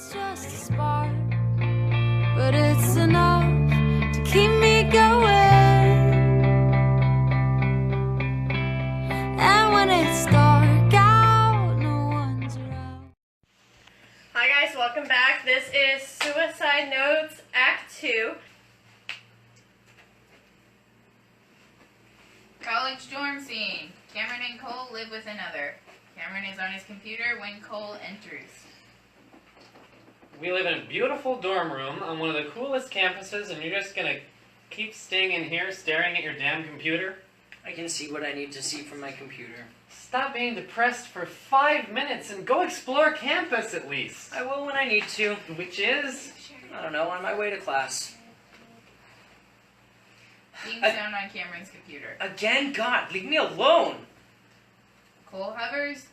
It's just a spark, but it's enough to keep me going. And when it's dark out, no one's around. Hi guys, welcome back. This is Suicide Notes Act 2. College dorm scene. Cameron and Cole live with another. Cameron is on his computer when Cole enters. We live in a beautiful dorm room on one of the coolest campuses, and you're just gonna keep staying in here staring at your damn computer? I can see what I need to see from my computer. Stop being depressed for 5 minutes and go explore campus at least. I will when I need to. Which is? I don't know, on my way to class. Being sound on Cameron's computer. Again? God, leave me alone! Cole hovers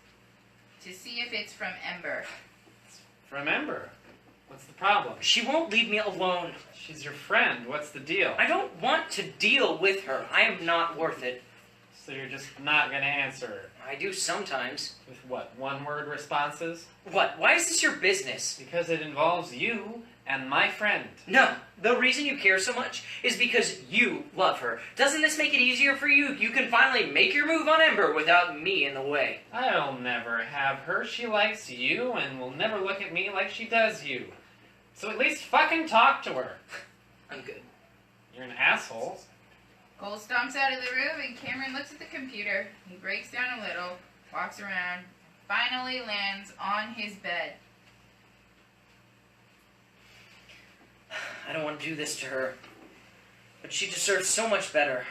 to see if it's from Ember. From Ember. What's the problem? She won't leave me alone. She's your friend. What's the deal? I don't want to deal with her. I am not worth it. So you're just not gonna answer her? I do sometimes. With what, one-word responses? What? Why is this your business? Because it involves you and my friend. No. The reason you care so much is because you love her. Doesn't this make it easier for you? You can finally make your move on Ember without me in the way. I'll never have her. She likes you and will never look at me like she does you. So at least fucking talk to her. I'm good. You're an asshole. Cole stomps out of the room and Cameron looks at the computer. He breaks down a little, walks around, finally lands on his bed. I don't want to do this to her, but she deserves so much better.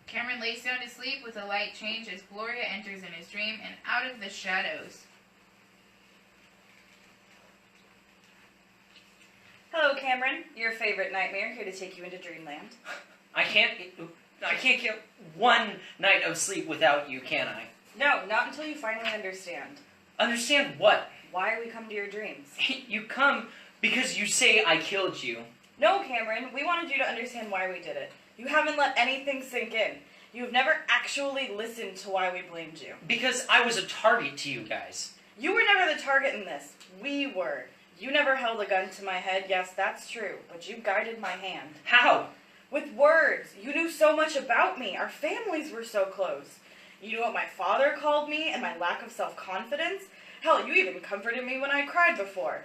Cameron lays down to sleep with a light change as Gloria enters in his dream and out of the shadows. Hello, Cameron. Your favorite nightmare, here to take you into dreamland. I can't get one night of sleep without you, can I? No, not until you finally understand. Understand what? Why we come to your dreams. You come because you say I killed you. No, Cameron, we wanted you to understand why we did it. You haven't let anything sink in. You've never actually listened to why we blamed you. Because I was a target to you guys. You were never the target in this. We were. You never held a gun to my head. Yes, that's true. But you guided my hand. How? With words. You knew so much about me. Our families were so close. You knew what my father called me and my lack of self-confidence. Hell, you even comforted me when I cried before.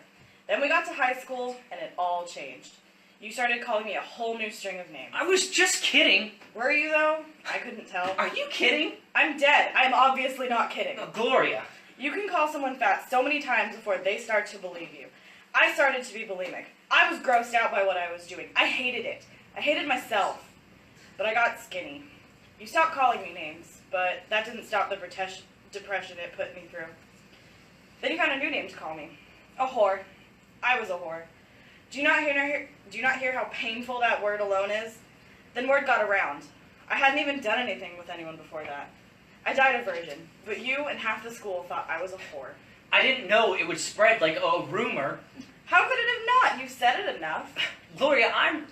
Then we got to high school, and it all changed. You started calling me a whole new string of names. I was just kidding. Were you, though? I couldn't tell. Are you kidding? I'm dead. I'm obviously not kidding. Gloria. You can call someone fat so many times before they start to believe you. I started to be bulimic. I was grossed out by what I was doing. I hated it. I hated myself. But I got skinny. You stopped calling me names, but that didn't stop the depression it put me through. Then you found a new name to call me. A whore. I was a whore. Do you not hear how painful that word alone is? Then word got around. I hadn't even done anything with anyone before that. I died a virgin, but you and half the school thought I was a whore. I didn't know it would spread like a rumor. How could it have not? You've said it enough. Gloria, I'm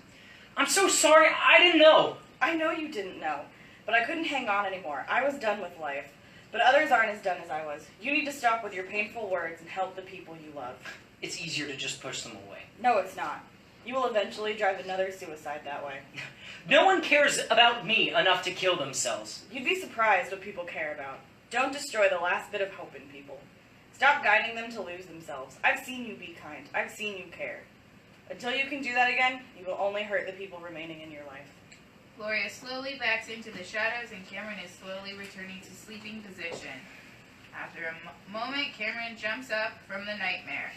so sorry. I didn't know. I know you didn't know, but I couldn't hang on anymore. I was done with life. But others aren't as done as I was. You need to stop with your painful words and help the people you love. It's easier to just push them away. No, it's not. You will eventually drive another suicide that way. No one cares about me enough to kill themselves. You'd be surprised what people care about. Don't destroy the last bit of hope in people. Stop guiding them to lose themselves. I've seen you be kind. I've seen you care. Until you can do that again, you will only hurt the people remaining in your life. Gloria slowly backs into the shadows and Cameron is slowly returning to sleeping position. After a moment, Cameron jumps up from the nightmare.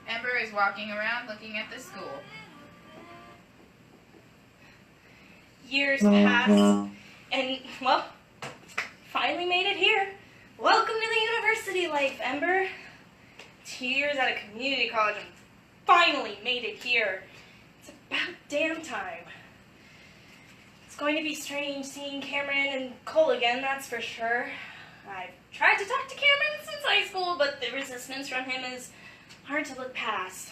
Ember is walking around looking at the school. Years passed, and, well, finally made it here. Welcome to the university life, Ember. 2 years at a community college and finally made it here. It's about damn time. It's going to be strange seeing Cameron and Cole again, that's for sure. I've tried to talk to Cameron since high school, but the resistance from him is hard to look past.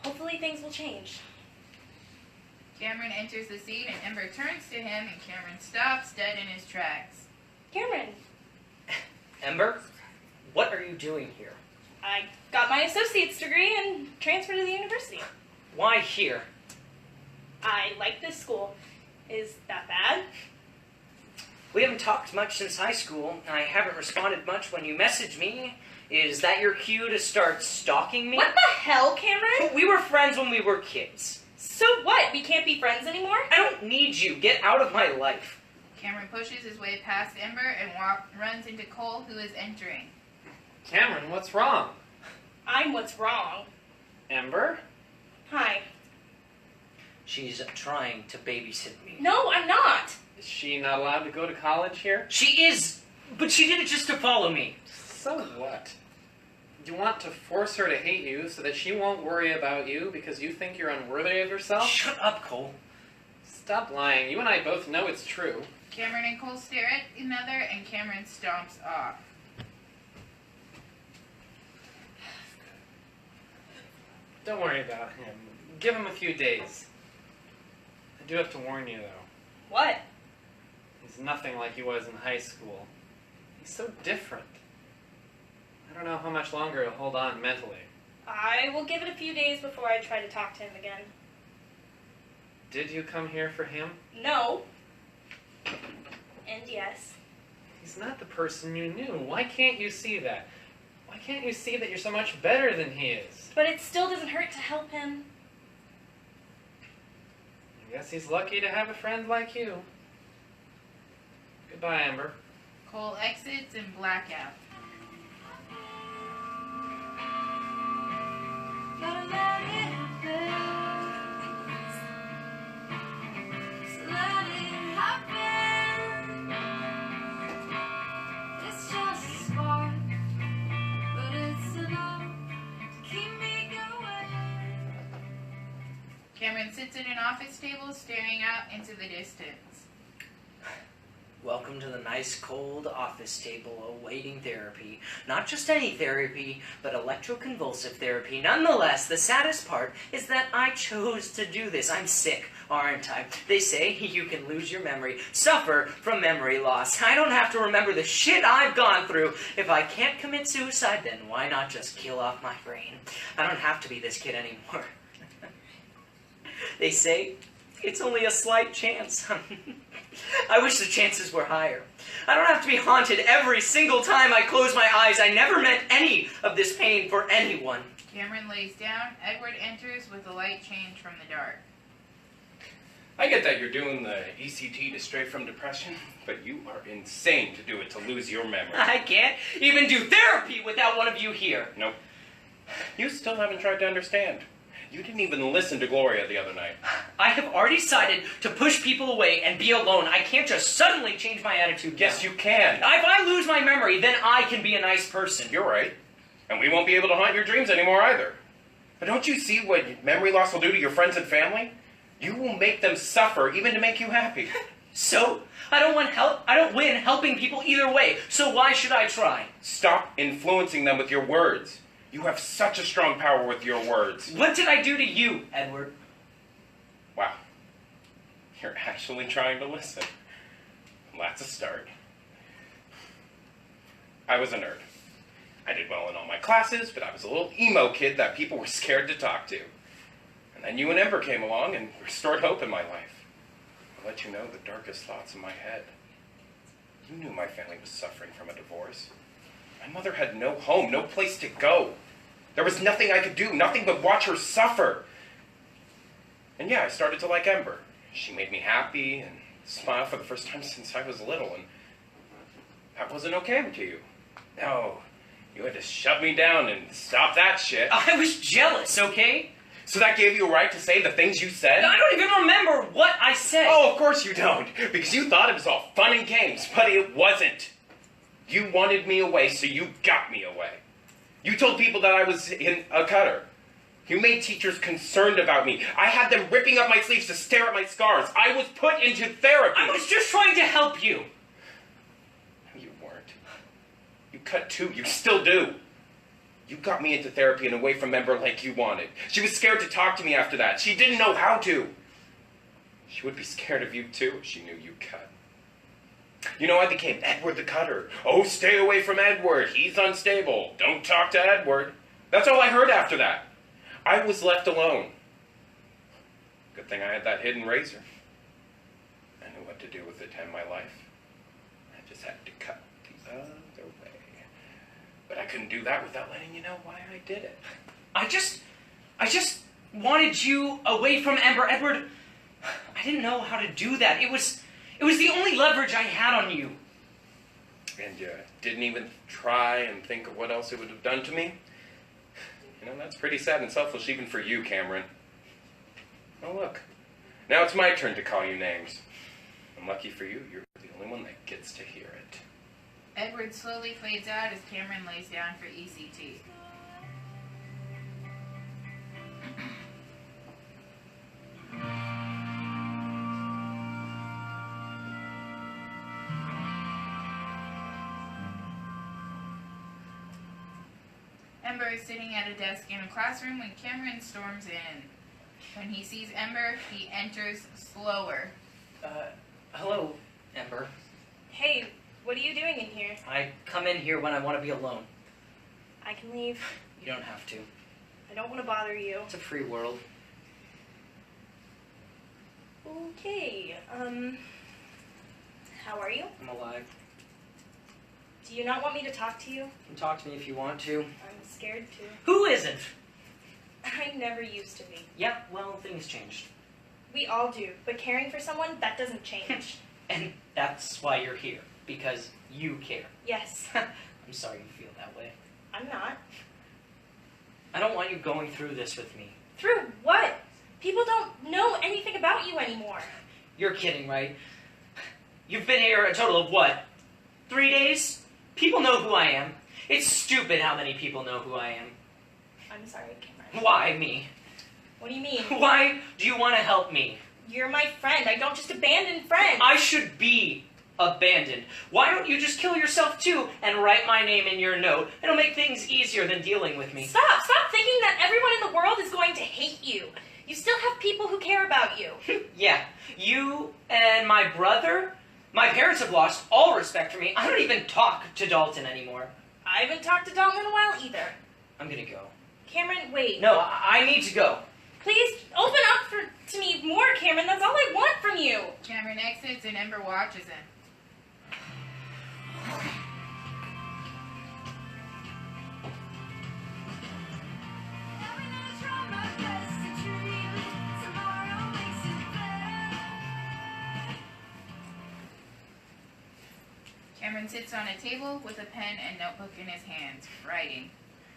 Hopefully things will change. Cameron enters the scene and Ember turns to him and Cameron stops dead in his tracks. Cameron, Ember, what are you doing here? I got my associate's degree and transferred to the university. Why here? I like this school. Is that bad? We haven't talked much since high school. I haven't responded much when you messaged me. Is that your cue to start stalking me? What the hell, Cameron? We were friends when we were kids. So what? We can't be friends anymore? I don't need you. Get out of my life. Cameron pushes his way past Ember and runs into Cole, who is entering. Cameron, what's wrong? I'm what's wrong. Ember? Hi. She's trying to babysit me. No, I'm not. Is she not allowed to go to college here? She is, but she did it just to follow me. So what? You want to force her to hate you so that she won't worry about you because you think you're unworthy of yourself? Shut up, Cole. Stop lying. You and I both know it's true. Cameron and Cole stare at another and Cameron stomps off. Don't worry about him. Give him a few days. I do have to warn you, though. What? He's nothing like he was in high school. He's so different. I don't know how much longer he'll hold on mentally. I will give it a few days before I try to talk to him again. Did you come here for him? No. And yes. He's not the person you knew. Why can't you see that? Why can't you see that you're so much better than he is? But it still doesn't hurt to help him. I guess he's lucky to have a friend like you. Goodbye, Ember. Cole exits in blackout. Gotta let it happen. Just let it happen. It's just a spark, but it's enough to keep me going. Cameron sits at an office table staring out into the distance. Welcome to the nice cold office table awaiting therapy. Not just any therapy, but electroconvulsive therapy. Nonetheless, the saddest part is that I chose to do this. I'm sick, aren't I? They say you can lose your memory, suffer from memory loss. I don't have to remember the shit I've gone through. If I can't commit suicide, then why not just kill off my brain? I don't have to be this kid anymore. They say it's only a slight chance. I wish the chances were higher. I don't have to be haunted every single time I close my eyes. I never meant any of this pain for anyone. Cameron lays down. Edward enters with a light change from the dark. I get that you're doing the ECT to stray from depression, but you are insane to do it to lose your memory. I can't even do therapy without one of you here. Nope. You still haven't tried to understand. You didn't even listen to Gloria the other night. I have already decided to push people away and be alone. I can't just suddenly change my attitude. Yes, you can. If I lose my memory, then I can be a nice person. You're right. And we won't be able to haunt your dreams anymore either. But don't you see what memory loss will do to your friends and family? You will make them suffer even to make you happy. So, I don't win helping people either way. So why should I try? Stop influencing them with your words. You have such a strong power with your words. What did I do to you, Edward? Wow. You're actually trying to listen. Well, that's a start. I was a nerd. I did well in all my classes, but I was a little emo kid that people were scared to talk to. And then you and Ember came along and restored hope in my life. I'll let you know the darkest thoughts in my head. You knew my family was suffering from a divorce. My mother had no home, no place to go. There was nothing I could do, nothing but watch her suffer. And yeah, I started to like Ember. She made me happy and smile for the first time since I was little, and that wasn't okay to you. No, you had to shut me down and stop that shit. I was jealous, okay? So that gave you a right to say the things you said? I don't even remember what I said. Oh, of course you don't, because you thought it was all fun and games, but it wasn't. You wanted me away, so you got me away. You told people that I was in a cutter. You made teachers concerned about me. I had them ripping up my sleeves to stare at my scars. I was put into therapy. I was just trying to help you. You weren't. You cut too. You still do. You got me into therapy and away from Ember like you wanted. She was scared to talk to me after that. She didn't know how to. She would be scared of you too if she knew you cut. You know, I became Edward the Cutter. Oh, stay away from Edward. He's unstable. Don't talk to Edward. That's all I heard after that. I was left alone. Good thing I had that hidden razor. I knew what to do with it to end my life. I just had to cut the other way. But I couldn't do that without letting you know why I did it. I just wanted you away from Ember. Edward, I didn't know how to do that. It was the only leverage I had on you. And you didn't even try and think of what else it would have done to me? You know, that's pretty sad and selfish even for you, Cameron. Oh, look. Now it's my turn to call you names. And lucky for you, you're the only one that gets to hear it. Edward slowly fades out as Cameron lays down for ECT. Ember is sitting at a desk in a classroom when Cameron storms in. When he sees Ember, he enters slower. Hello, Ember. Hey, what are you doing in here? I come in here when I want to be alone. I can leave. You don't have to. I don't want to bother you. It's a free world. Okay, how are you? I'm alive. Do you not want me to talk to you? You can talk to me if you want to. I'm scared to. Who isn't? I never used to be. Yeah, well, things changed. We all do, but caring for someone, that doesn't change. And that's why you're here, because you care. Yes. I'm sorry you feel that way. I'm not. I don't want you going through this with me. Through what? People don't know anything about you anymore. You're kidding, right? You've been here a total of what? 3 days? People know who I am. It's stupid how many people know who I am. I'm sorry, Cameron. Why me? What do you mean? Why do you want to help me? You're my friend. I don't just abandon friends. I should be abandoned. Why don't you just kill yourself too and write my name in your note? It'll make things easier than dealing with me. Stop thinking that everyone in the world is going to hate you. You still have people who care about you. Yeah, you and my brother. My parents have lost all respect for me. I don't even talk to Dalton anymore. I haven't talked to Dalton in a while either. I'm gonna go. Cameron, wait. No, I need to go. Please open up to me more, Cameron. That's all I want from you. Cameron exits and Ember watches him. Cameron sits on a table with a pen and notebook in his hands, writing.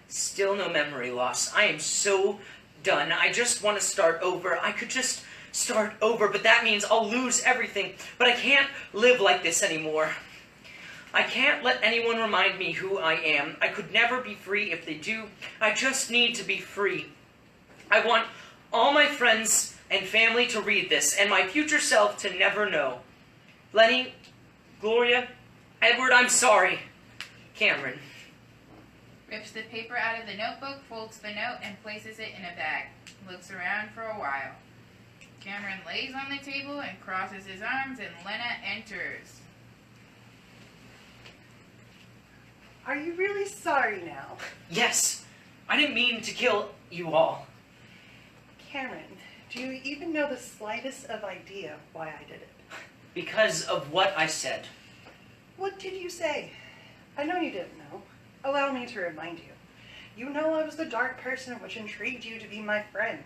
Still no memory loss. I am so done. I just want to start over. I could just start over, but that means I'll lose everything. But I can't live like this anymore. I can't let anyone remind me who I am. I could never be free if they do. I just need to be free. I want all my friends and family to read this, and my future self to never know. Lenny, Gloria, Edward, I'm sorry. Cameron. Rips the paper out of the notebook, folds the note, and places it in a bag. Looks around for a while. Cameron lays on the table and crosses his arms, and Lenna enters. Are you really sorry now? Yes. I didn't mean to kill you all. Cameron, do you even know the slightest of idea why I did it? Because of what I said. What did you say? I know you didn't know. Allow me to remind you. You know I was the dark person which intrigued you to be my friend.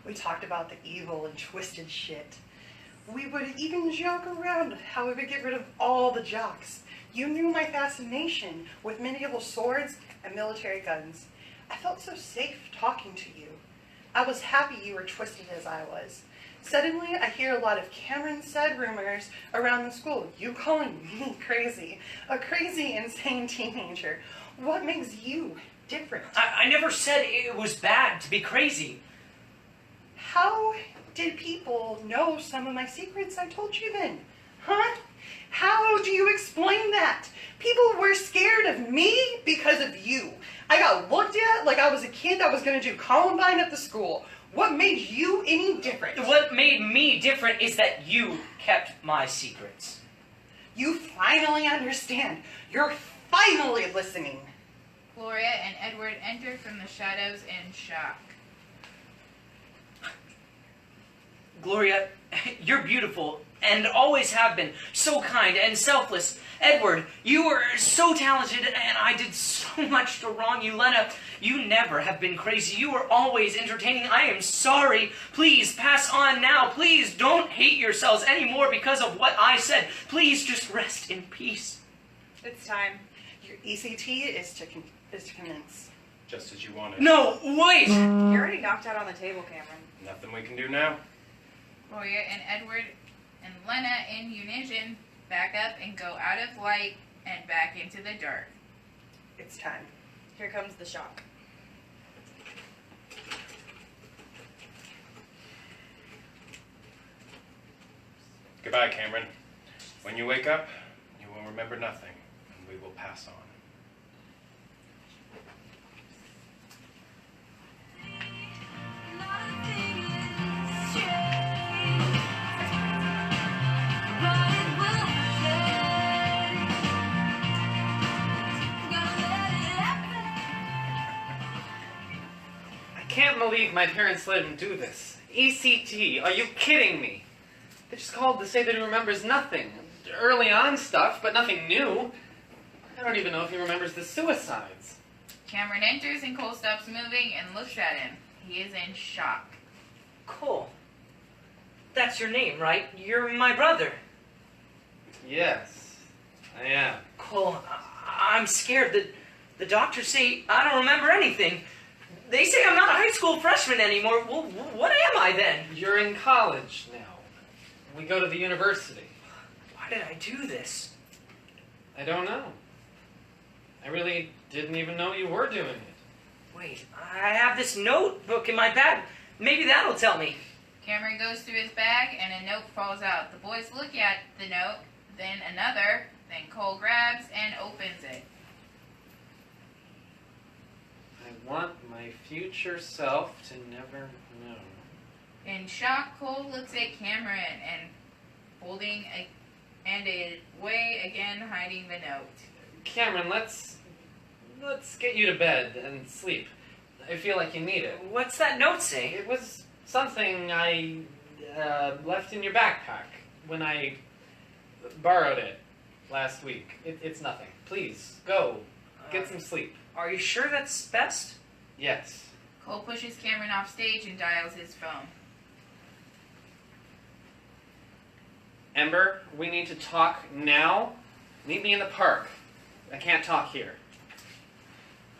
We talked about the evil and twisted shit. We would even joke around how we would get rid of all the jocks. You knew my fascination with medieval swords and military guns. I felt so safe talking to you. I was happy you were twisted as I was. Suddenly, I hear a lot of Cameron said rumors around the school. You calling me crazy. A crazy, insane teenager. What makes you different? I never said it was bad to be crazy. How did people know some of my secrets I told you then? Huh? How do you explain that? People were scared of me because of you. I got looked at like I was a kid that was going to do Columbine at the school. What made you any different? What made me different is that you kept my secrets. You finally understand. You're finally listening. Gloria and Edward enter from the shadows in shock. Gloria, you're beautiful and always have been. So kind and selfless. Edward, you were so talented and I did so much to wrong you. Lenna, you never have been crazy. You were always entertaining. I am sorry. Please pass on now. Please don't hate yourselves anymore because of what I said. Please just rest in peace. It's time. Your ECT is to commence. Just as you wanted. No, wait! You're already knocked out on the table, Cameron. Nothing we can do now. Gloria and Edward and Lenna in unison back up and go out of light and back into the dark. It's time. Here comes the shock. Goodbye, Cameron. When you wake up, you will remember nothing, and we will pass on. I can't believe my parents let him do this. ECT, are you kidding me? They just called to say that he remembers nothing. Early on stuff, but nothing new. I don't even know if he remembers the suicides. Cameron enters and Cole stops moving and looks at him. He is in shock. Cole, that's your name, right? You're my brother. Yes, I am. Cole, I'm scared that the doctors say I don't remember anything. They say I'm not a high school freshman anymore. Well, what am I then? You're in college now. We go to the university. Why did I do this? I don't know. I really didn't even know you were doing it. Wait, I have this notebook in my bag. Maybe that'll tell me. Cameron goes through his bag and a note falls out. The boys look at the note, then another, then Cole grabs and opens it. I want my future self to never know. In shock, Cole looks at Cameron and holding away again, hiding the note. Cameron, let's get you to bed and sleep. I feel like you need it. What's that note say? It was something I left in your backpack when I borrowed it last week. It's nothing. Please, go. Get some sleep. Are you sure that's best? Yes. Cole pushes Cameron off stage and dials his phone. Ember, we need to talk now. Meet me in the park. I can't talk here.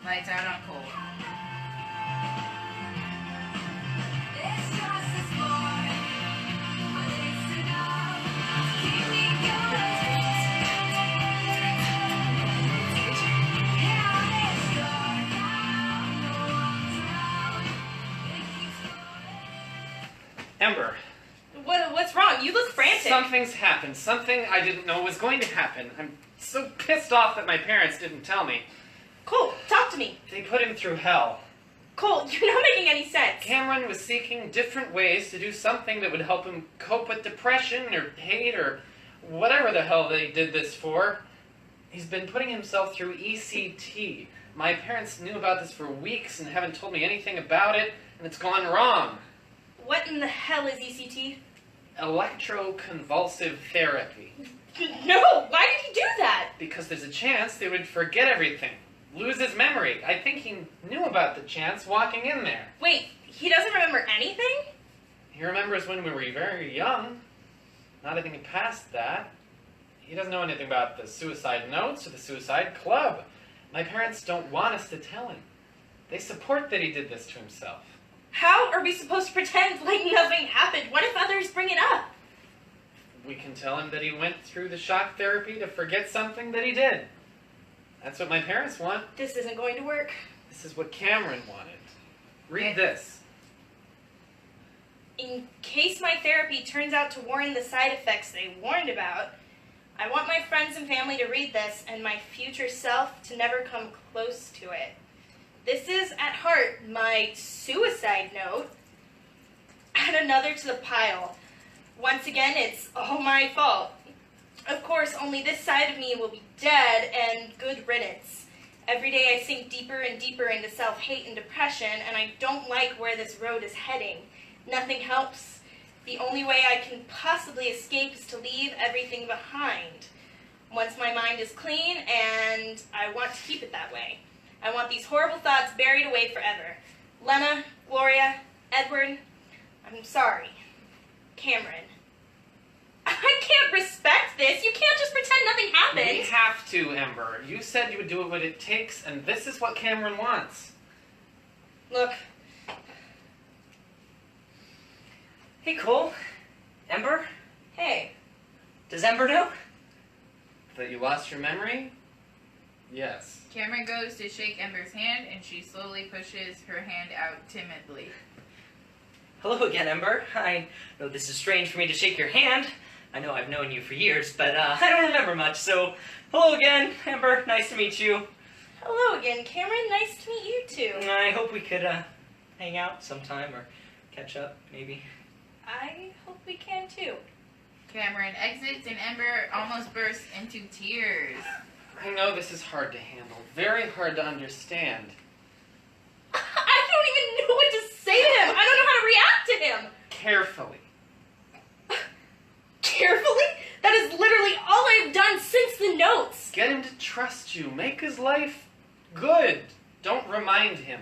Lights out on Cole. Ember. What's wrong? You look frantic. Something's happened. Something I didn't know was going to happen. I'm so pissed off that my parents didn't tell me. Cole, talk to me. They put him through hell. Cole, you're not making any sense. Cameron was seeking different ways to do something that would help him cope with depression or hate or whatever the hell they did this for. He's been putting himself through ECT. My parents knew about this for weeks and haven't told me anything about it, and it's gone wrong. What in the hell is ECT? Electroconvulsive therapy. No, why did he do that? Because there's a chance they would forget everything. Lose his memory. I think he knew about the chance walking in there. Wait, he doesn't remember anything? He remembers when we were very young. Not anything past that. He doesn't know anything about the suicide notes or the suicide club. My parents don't want us to tell him. They support that he did this to himself. How are we supposed to pretend like nothing happened? What if others bring it up? We can tell him that he went through the shock therapy to forget something that he did. That's what my parents want. This isn't going to work. This is what Cameron wanted. Read this. In case my therapy turns out to warrant the side effects they warned about, I want my friends and family to read this and my future self to never come close to it. This is, at heart, my suicide note. Add another to the pile. Once again, it's all my fault. Of course, only this side of me will be dead and good riddance. Every day I sink deeper and deeper into self-hate and depression, and I don't like where this road is heading. Nothing helps. The only way I can possibly escape is to leave everything behind. Once my mind is clean, and I want to keep it that way. I want these horrible thoughts buried away forever. Lenna, Gloria, Edward, I'm sorry. Cameron. I can't respect this. You can't just pretend nothing happened. We have to, Ember. You said you would do what it takes, and this is what Cameron wants. Look. Hey, Cole. Ember? Hey. Does Ember know? That you lost your memory? Yes. Cameron goes to shake Ember's hand, and she slowly pushes her hand out timidly. Hello again, Ember. I know this is strange for me to shake your hand. I know I've known you for years, but I don't remember much, so hello again, Ember. Nice to meet you. Hello again, Cameron. Nice to meet you too. I hope we could hang out sometime or catch up, maybe. I hope we can too. Cameron exits, and Ember almost bursts into tears. I know this is hard to handle, very hard to understand. I don't even know what to say to him. I don't know how to react to him. Carefully. Carefully? That is literally all I've done since the notes. Get him to trust you. Make his life good. Don't remind him.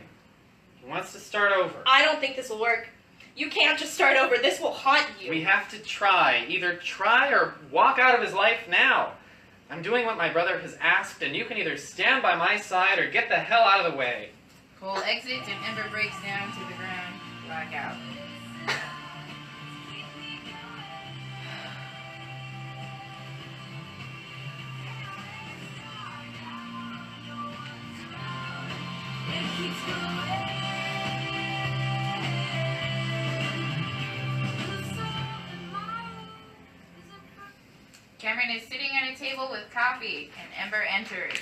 He wants to start over. I don't think this will work. You can't just start over. This will haunt you. We have to try. Either try or walk out of his life now. I'm doing what my brother has asked, and you can either stand by my side or get the hell out of the way. Cole exits, and Ember breaks down to the ground, blackout. Cameron is sitting at a table with coffee, and Ember enters.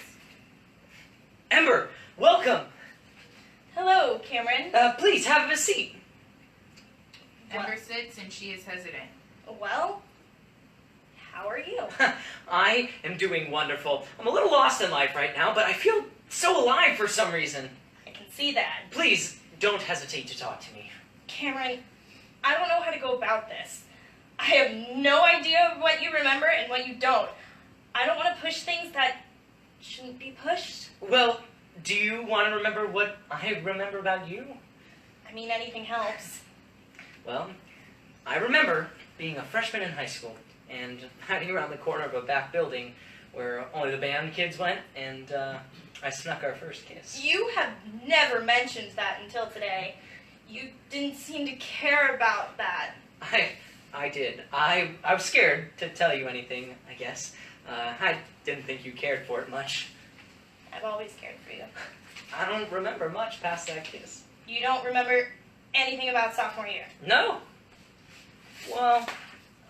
Ember, welcome. Hello, Cameron. Please have a seat. Ember sits, and she is hesitant. Well, how are you? I am doing wonderful. I'm a little lost in life right now, but I feel so alive for some reason. I can see that. Please, don't hesitate to talk to me. Cameron, I don't know how to go about this. I have no idea what you remember and what you don't. I don't want to push things that shouldn't be pushed. Well, do you want to remember what I remember about you? I mean, anything helps. Well, I remember being a freshman in high school and hiding around the corner of a back building where only the band kids went, and I snuck our first kiss. You have never mentioned that until today. You didn't seem to care about that. I did. I was scared to tell you anything, I guess. I didn't think you cared for it much. I've always cared for you. I don't remember much past that kiss. You don't remember anything about sophomore year? No. Well,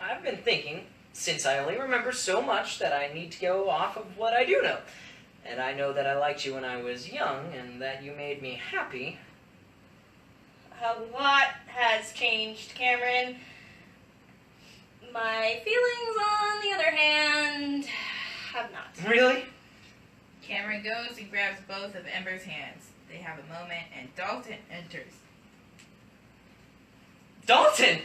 I've been thinking, since I only remember so much, that I need to go off of what I do know. And I know that I liked you when I was young, and that you made me happy. A lot has changed, Cameron. My feelings, on the other hand, have not. Really? Cameron goes and grabs both of Ember's hands. They have a moment, and Dalton enters. Dalton!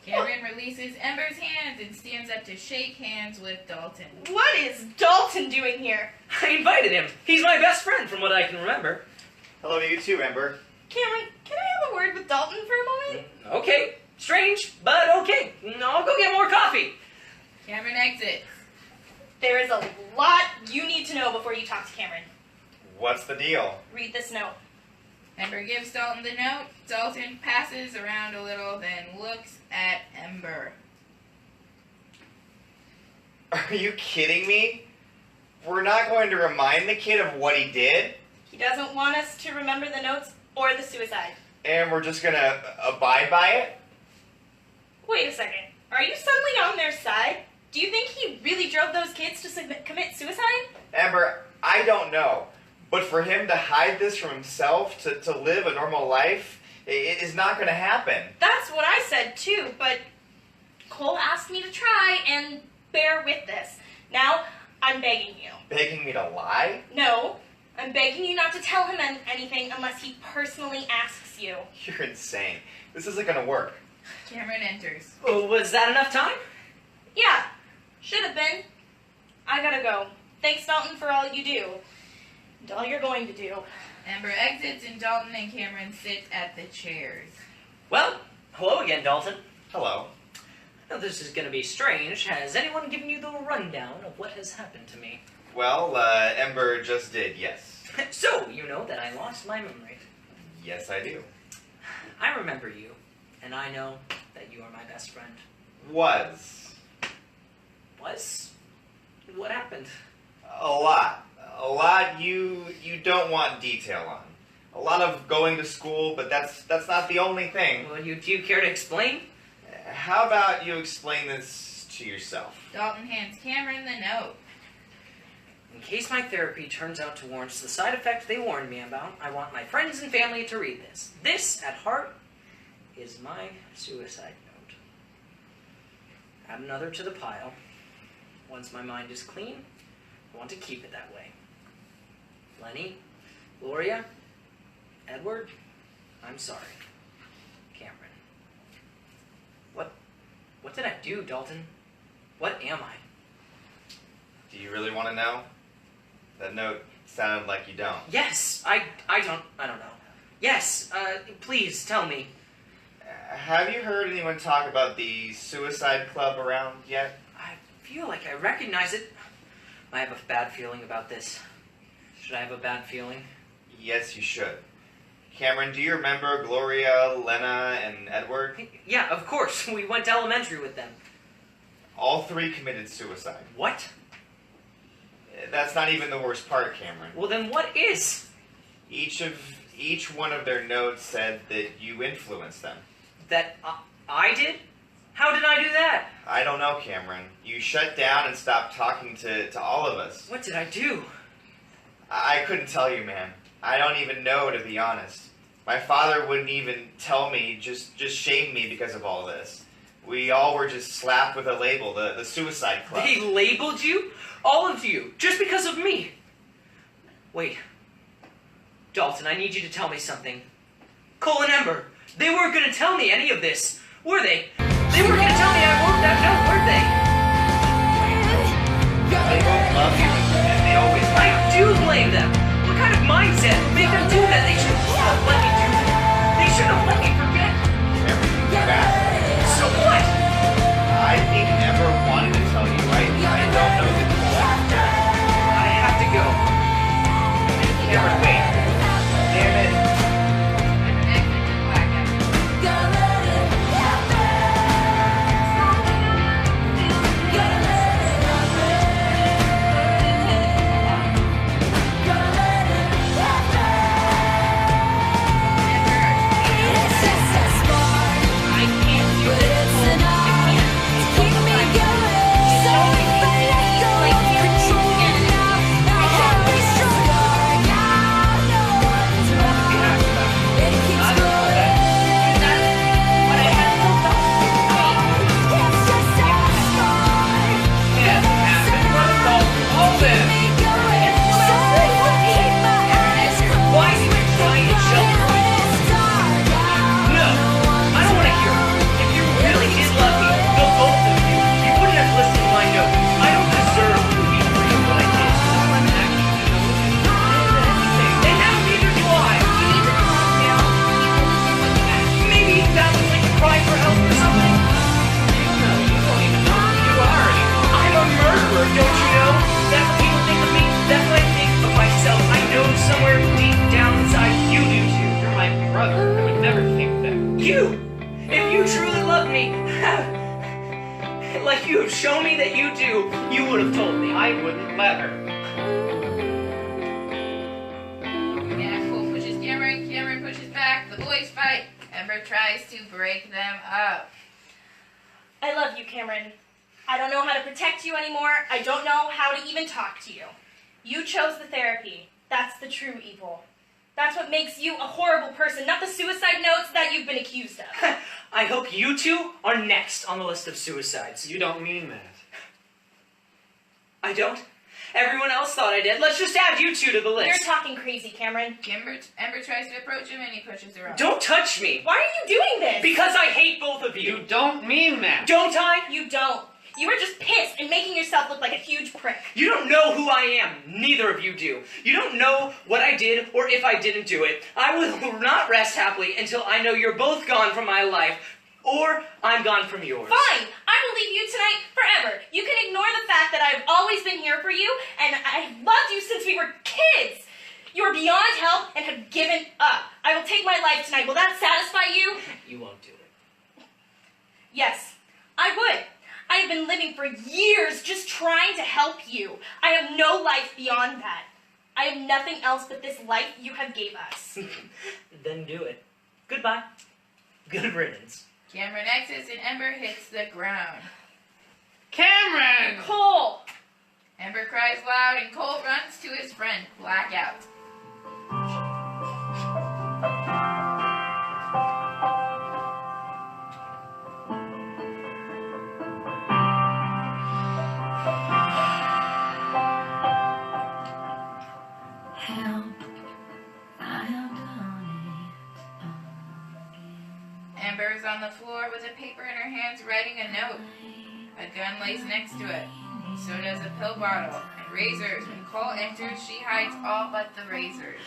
Cameron releases Ember's hands and stands up to shake hands with Dalton. What is Dalton doing here? I invited him. He's my best friend from what I can remember. Hello to you too, Ember. Cameron, can I have a word with Dalton for a moment? Okay. Strange, but okay. I'll go get more coffee. Cameron exits. There is a lot you need to know before you talk to Cameron. What's the deal? Read this note. Ember gives Dalton the note. Dalton passes around a little, then looks at Ember. Are you kidding me? We're not going to remind the kid of what he did? He doesn't want us to remember the notes or the suicide. And we're just gonna abide by it? Wait a second. Are you suddenly on their side? Do you think he really drove those kids to commit suicide? Ember, I don't know. But for him to hide this from himself, to live a normal life, it is not going to happen. That's what I said too, but Cole asked me to try and bear with this. Now, I'm begging you. Begging me to lie? No, I'm begging you not to tell him anything unless he personally asks you. You're insane. This isn't going to work. Cameron enters. Oh, was that enough time? Yeah, should have been. I gotta go. Thanks, Dalton, for all you do. And all you're going to do. Ember exits and Dalton and Cameron sit at the chairs. Well, hello again, Dalton. Hello. I know this is going to be strange. Has anyone given you the rundown of what has happened to me? Well, Ember just did, yes. So, you know that I lost my memory. Yes, I do. I remember you, and I know that you are my best friend. Was. Was? What happened? A lot. A lot you don't want detail on. A lot of going to school, but that's not the only thing. Well, do you care to explain? How about you explain this to yourself? Dalton hands Cameron the note. In case my therapy turns out to warrant the side effect they warned me about, I want my friends and family to read this. This, at heart, is my suicide note. Add another to the pile. Once my mind is clean, I want to keep it that way. Lenny, Gloria, Edward, I'm sorry. Cameron. What did I do, Dalton? What am I? Do you really want to know? That note sounded like you don't. Yes, I don't know. Yes, please tell me. Have you heard anyone talk about the suicide club around yet? I feel like I recognize it. I have a bad feeling about this. Should I have a bad feeling? Yes, you should. Cameron, do you remember Gloria, Lenna, and Edward? Yeah, of course. We went to elementary with them. All three committed suicide. What? That's not even the worst part, Cameron. Well, then what is? Each one of their notes said that you influenced them. That I did? How did I do that? I don't know, Cameron. You shut down and stopped talking to all of us. What did I do? I couldn't tell you, man. I don't even know, to be honest. My father wouldn't even tell me, just shame me because of all this. We all were just slapped with a label, the suicide club. They labeled you? All of you? Just because of me? Wait. Dalton, I need you to tell me something. Cole and Ember, they weren't going to tell me any of this, were they? They weren't going to tell me I wrote that note, were they? They both love you, and they always I do blame them. What kind of mindset would make them do that? They should have let me do that. They should have let me forget. everything back. So what? I think Ember wanted to tell you. I don't know the exact. I have to go. Cameron, wait. Damn it. Ember exits and blackout. Like you have shown me that you do, you would have told me. I wouldn't let her. Yeah, Cole pushes Cameron, Cameron pushes back, the boys fight. Ember tries to break them up. I love you, Cameron. I don't know how to protect you anymore. I don't know how to even talk to you. You chose the therapy. That's the true evil. That's what makes you a horrible person, not the suicide notes that you've been accused of. I hope you two are next on the list of suicides. You don't mean that. I don't? Everyone else thought I did. Let's just add you two to the list. You're talking crazy, Cameron. Ember tries to approach him and he pushes her off. Don't touch me! Why are you doing this? Because I hate both of you! You don't mean that. Don't I? You don't. You were just pissed and making yourself look like a huge prick. You don't know who I am. Neither of you do. You don't know what I did or if I didn't do it. I will not rest happily until I know you're both gone from my life or I'm gone from yours. Fine. I will leave you tonight forever. You can ignore the fact that I've always been here for you and I've loved you since we were kids. You are beyond help and have given up. I will take my life tonight. Will that satisfy you? You won't do it. Yes, I would. I have been living for years just trying to help you. I have no life beyond that. I have nothing else but this life you have gave us. Then do it. Goodbye. Good riddance. Cameron exits and Ember hits the ground. Cameron! Cole! Ember cries loud and Cole runs to his friend, Blackout. Help, I have done Ember is on the floor with a paper in her hands writing a note. A gun lays next to it. So does a pill bottle and razors. When Cole enters, she hides all but the razors.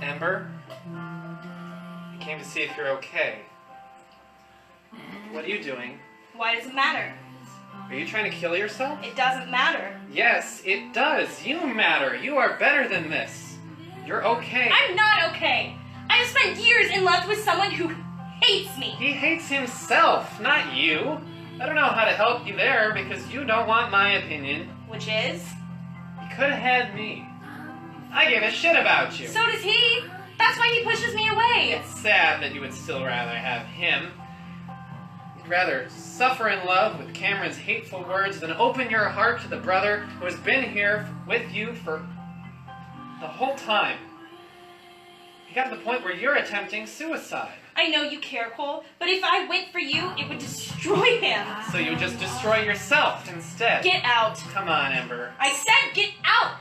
Ember? I came to see if you're okay. What are you doing? Why does it matter? Are you trying to kill yourself? It doesn't matter. Yes, it does. You matter. You are better than this. You're okay. I'm not okay. I have spent years in love with someone who hates me. He hates himself, not you. I don't know how to help you there because you don't want my opinion. Which is? You could have had me. I gave a shit about you. So does he. That's why he pushes me away. It's sad that you would still rather have him. You'd rather suffer in love with Cameron's hateful words than open your heart to the brother who has been here with you for the whole time. You got to the point where you're attempting suicide. I know you care, Cole, but if I went for you, it would destroy him. So you just destroy yourself instead. Get out. Come on, Ember. I said get out.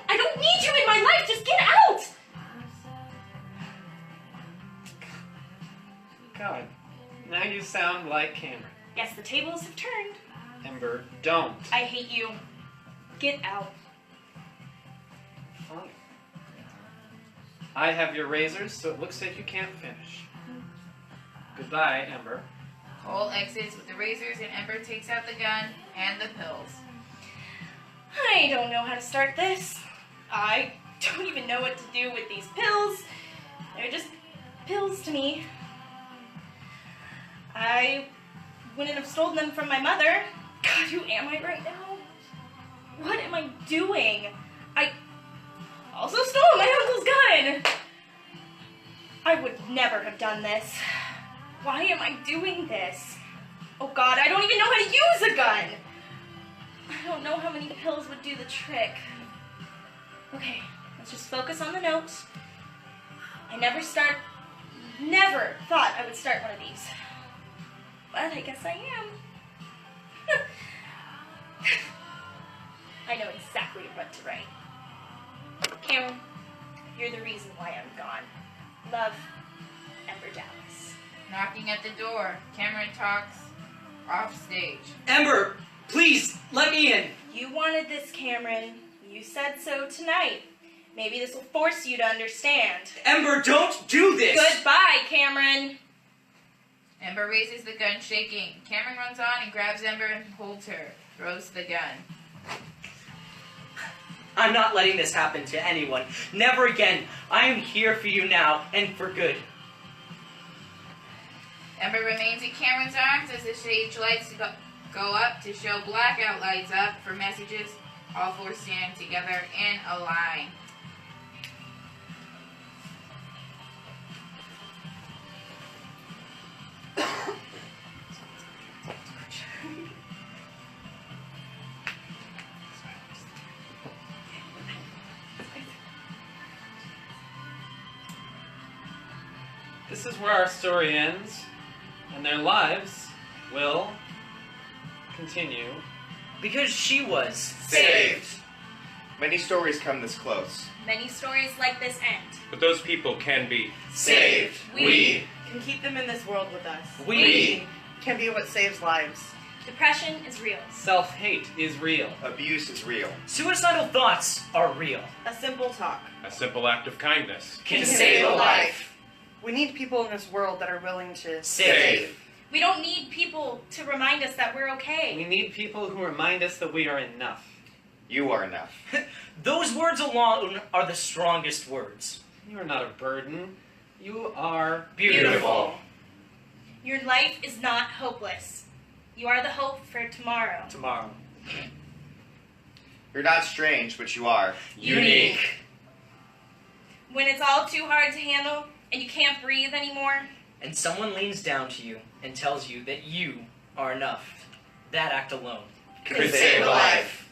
I don't need you in my life. Just get out. God, now you sound like Cameron. Yes, the tables have turned. Ember, don't. I hate you. Get out. Fine. I have your razors, so it looks like you can't finish. Goodbye, Ember. Cole exits with the razors and Ember takes out the gun and the pills. I don't know how to start this. I don't even know what to do with these pills. They're just pills to me. I wouldn't have stolen them from my mother. God, who am I right now? What am I doing? I also stole my uncle's gun. I would never have done this. Why am I doing this? Oh God, I don't even know how to use a gun. I don't know how many pills would do the trick. Okay, let's just focus on the notes. I never thought I would start one of these. But I guess I am. I know exactly what to write. Cameron, you're the reason why I'm gone. Love, Ember Dallas. Knocking at the door, Cameron talks off stage. Ember, please, let me in. You wanted this, Cameron. You said so tonight. Maybe this will force you to understand. Ember, don't do this! Goodbye, Cameron. Ember raises the gun, shaking. Cameron runs on and grabs Ember and holds her. Throws the gun. I'm not letting this happen to anyone. Never again. I am here for you now, and for good. Ember remains in Cameron's arms as the stage lights go up to show blackout lights up for messages. All four stand together in a line. This is where our story ends, and their lives will continue. Because she was Saved. Many stories come this close. Many stories like this end. But those people can be Saved. We Can keep them in this world with us. we Can be what saves lives. Depression is real. Self-hate is real. Abuse is real. suicidal thoughts are real. A simple talk. a simple act of kindness. Can save a life. We need people in this world that are willing to Save. We don't need people to remind us that we're okay. We need people who remind us that we are enough. You are enough. Those words alone are the strongest words. You are not a burden. You are Beautiful. Your life is not hopeless. You are the hope for tomorrow. Tomorrow. You're not strange, but you are. Unique. When it's all too hard to handle and you can't breathe anymore, And someone leans down to you and tells you that you are enough. That act alone Could save a life.